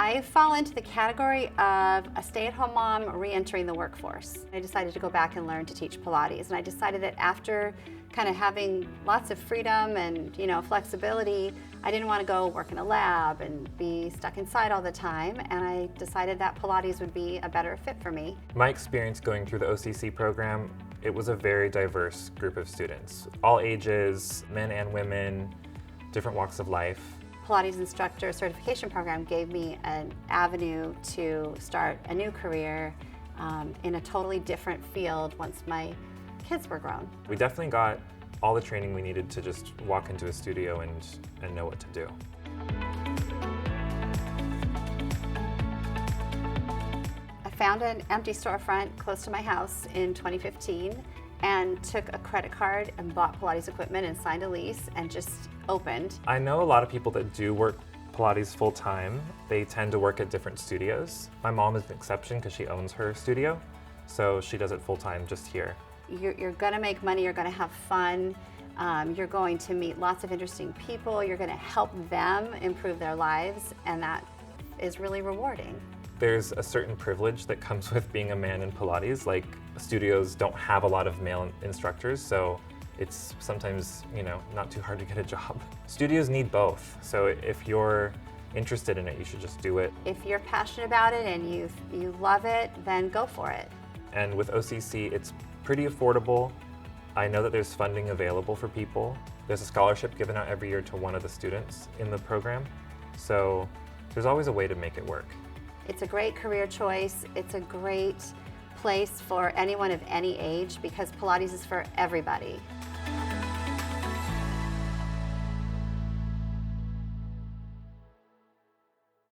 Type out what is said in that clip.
I fall into the category of a stay-at-home mom re-entering the workforce. I decided to go back and learn to teach Pilates, and I decided that after kind of having lots of freedom and flexibility, I didn't want to go work in a lab and be stuck inside all the time, and I decided that Pilates would be a better fit for me. My experience going through the OCC program, it was a very diverse group of students, all ages, men and women, different walks of life. Pilates Instructor certification program gave me an avenue to start a new career in a totally different field once my kids were grown. We definitely got all the training we needed to just walk into a studio and know what to do. I found an empty storefront close to my house in 2015 and took a credit card and bought Pilates equipment and signed a lease and just opened. I know a lot of people that do work Pilates full-time. They tend to work at different studios. My mom is an exception because she owns her studio, so she does it full-time just here. You're going to make money, you're going to have fun, you're going to meet lots of interesting people, you're going to help them improve their lives, and that is really rewarding. There's a certain privilege that comes with being a man in Pilates. Like, studios don't have a lot of male instructors, so it's sometimes, not too hard to get a job. Studios need both, so if you're interested in it, you should just do it. If you're passionate about it and you love it, then go for it. And with OCC, it's pretty affordable. I know that there's funding available for people. There's a scholarship given out every year to one of the students in the program, so there's always a way to make it work. It's a great career choice. It's a great place for anyone of any age because Pilates is for everybody.